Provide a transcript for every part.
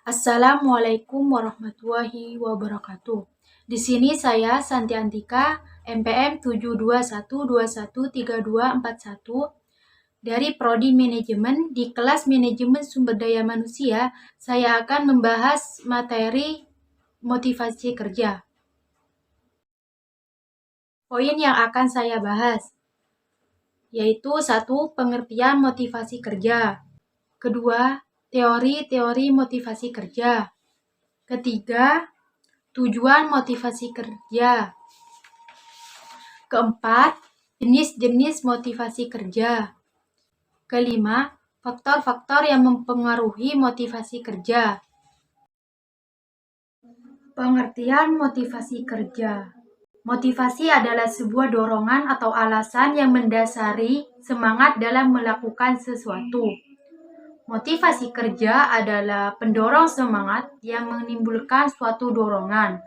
Assalamualaikum warahmatullahi wabarakatuh. Di sini saya Santi Antika, NPM 721213241 dari Prodi Manajemen di kelas Manajemen Sumber Daya Manusia. Saya akan membahas materi motivasi kerja. Poin yang akan saya bahas yaitu 1. Pengertian motivasi kerja. Kedua, teori-teori motivasi kerja. Ketiga, tujuan motivasi kerja. Keempat, jenis-jenis motivasi kerja. Kelima, faktor-faktor yang mempengaruhi motivasi kerja. Pengertian motivasi kerja. Motivasi adalah sebuah dorongan atau alasan yang mendasari semangat dalam melakukan sesuatu. Motivasi kerja adalah pendorong semangat yang menimbulkan suatu dorongan.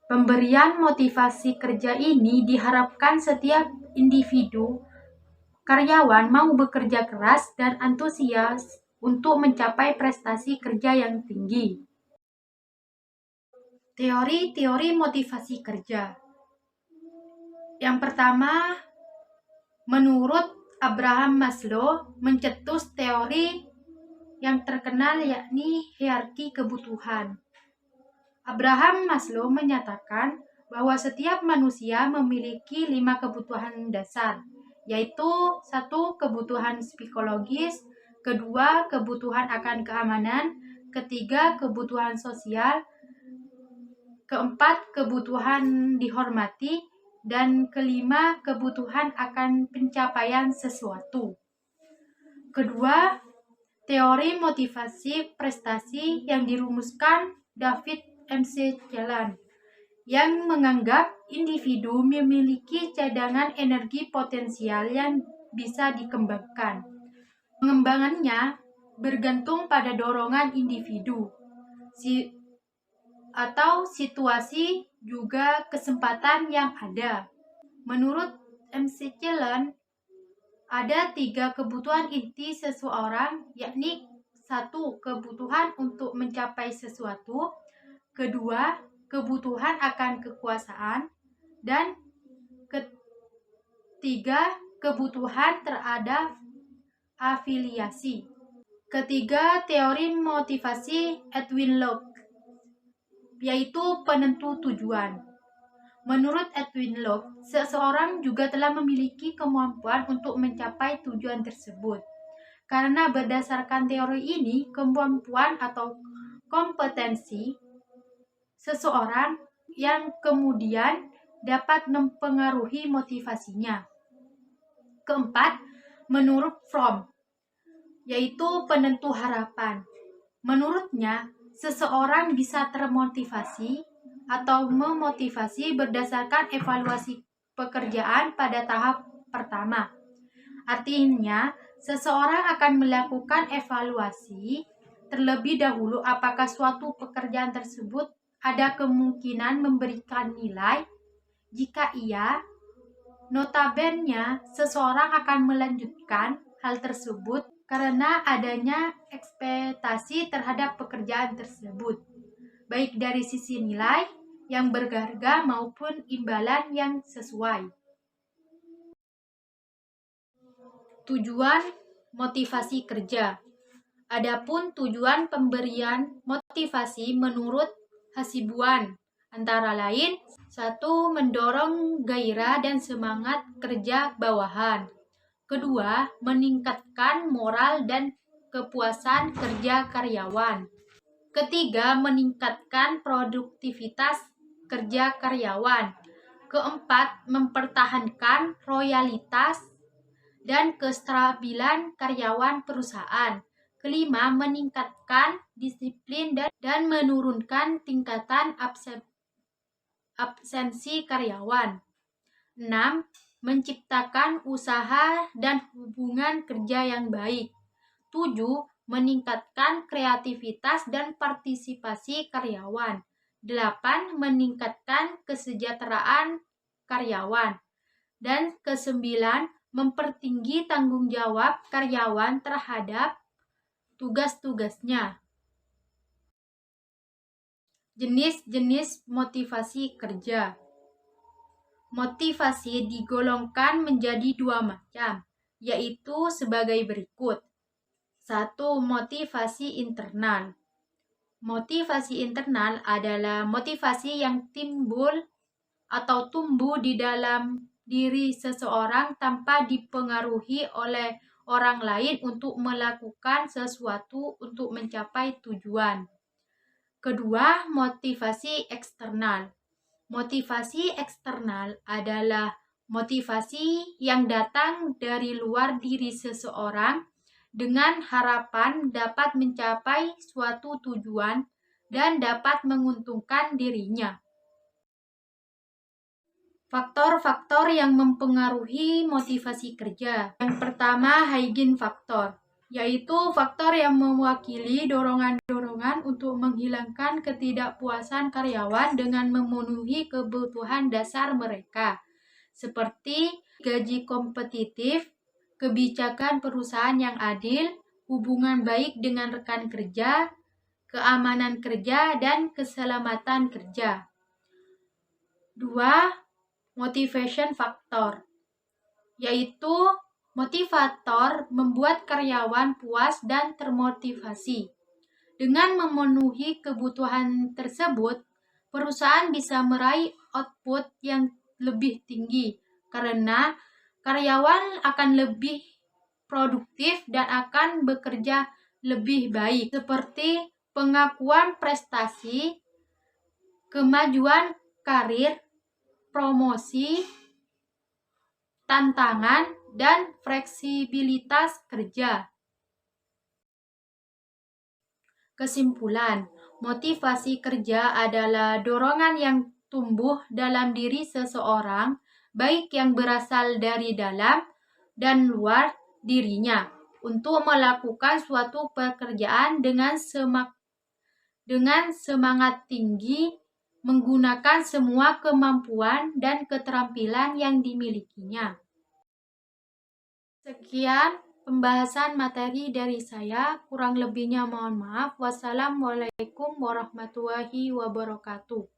Pemberian motivasi kerja ini diharapkan setiap individu karyawan mau bekerja keras dan antusias untuk mencapai prestasi kerja yang tinggi. Teori-teori motivasi kerja. Yang pertama, menurut Abraham Maslow, mencetus teori yang terkenal yakni hierarki kebutuhan. Abraham Maslow menyatakan bahwa setiap manusia memiliki 5 kebutuhan dasar, yaitu 1. Kebutuhan psikologis, kedua, kebutuhan akan keamanan, ketiga, kebutuhan sosial, keempat, kebutuhan dihormati, dan kelima, kebutuhan akan pencapaian sesuatu. Kedua, teori motivasi prestasi yang dirumuskan David McClelland yang menganggap individu memiliki cadangan energi potensial yang bisa dikembangkan. Pengembangannya bergantung pada dorongan individu atau situasi juga kesempatan yang ada. Menurut McClelland, ada 3 kebutuhan inti seseorang, yakni 1. Kebutuhan untuk mencapai sesuatu, kedua, kebutuhan akan kekuasaan, dan ketiga, kebutuhan terhadap afiliasi. Ketiga, teori motivasi Edwin Locke, yaitu penentu tujuan. Menurut Edwin Locke, seseorang juga telah memiliki kemampuan untuk mencapai tujuan tersebut. Karena berdasarkan teori ini, kemampuan atau kompetensi seseorang yang kemudian dapat mempengaruhi motivasinya. Keempat, menurut Fromm, yaitu penentu harapan. Menurutnya, seseorang bisa termotivasi atau memotivasi berdasarkan evaluasi pekerjaan pada tahap pertama. Artinya, seseorang akan melakukan evaluasi terlebih dahulu apakah suatu pekerjaan tersebut ada kemungkinan memberikan nilai. Jika iya, notabene seseorang akan melanjutkan hal tersebut karena adanya ekspektasi terhadap pekerjaan tersebut, baik dari sisi nilai yang berharga maupun imbalan yang sesuai. Tujuan motivasi kerja. Adapun tujuan pemberian motivasi menurut Hasibuan antara lain 1. Mendorong gairah dan semangat kerja bawahan. Kedua, meningkatkan moral dan kepuasan kerja karyawan. Ketiga, meningkatkan produktivitas kerja karyawan. Keempat, mempertahankan loyalitas dan kestabilan karyawan perusahaan. Kelima, meningkatkan disiplin dan menurunkan tingkatan absensi karyawan. 6. Menciptakan usaha dan hubungan kerja yang baik. 7. Meningkatkan kreativitas dan partisipasi karyawan. 8. Meningkatkan kesejahteraan karyawan. Dan ke-9, mempertinggi tanggung jawab karyawan terhadap tugas-tugasnya. Jenis-jenis motivasi kerja. Motivasi digolongkan menjadi dua macam, yaitu sebagai berikut. 1. Motivasi internal. Motivasi internal adalah motivasi yang timbul atau tumbuh di dalam diri seseorang tanpa dipengaruhi oleh orang lain untuk melakukan sesuatu untuk mencapai tujuan. Kedua, motivasi eksternal. Motivasi eksternal adalah motivasi yang datang dari luar diri seseorang dengan harapan dapat mencapai suatu tujuan dan dapat menguntungkan dirinya. Faktor-faktor yang mempengaruhi motivasi kerja. Yang pertama, hygiene factor, yaitu faktor yang mewakili dorongan-dorongan untuk menghilangkan ketidakpuasan karyawan dengan memenuhi kebutuhan dasar mereka, seperti gaji kompetitif, kebijakan perusahaan yang adil, hubungan baik dengan rekan kerja, keamanan kerja, dan keselamatan kerja. 2. Motivation factor, yaitu motivator membuat karyawan puas dan termotivasi. Dengan memenuhi kebutuhan tersebut, perusahaan bisa meraih output yang lebih tinggi karena karyawan akan lebih produktif dan akan bekerja lebih baik, seperti pengakuan prestasi, kemajuan karir, promosi, tantangan, dan fleksibilitas kerja. Kesimpulan, motivasi kerja adalah dorongan yang tumbuh dalam diri seseorang, baik yang berasal dari dalam dan luar dirinya, untuk melakukan suatu pekerjaan dengan semangat tinggi, menggunakan semua kemampuan dan keterampilan yang dimilikinya. Sekian pembahasan materi dari saya, kurang lebihnya mohon maaf. Wassalamualaikum warahmatullahi wabarakatuh.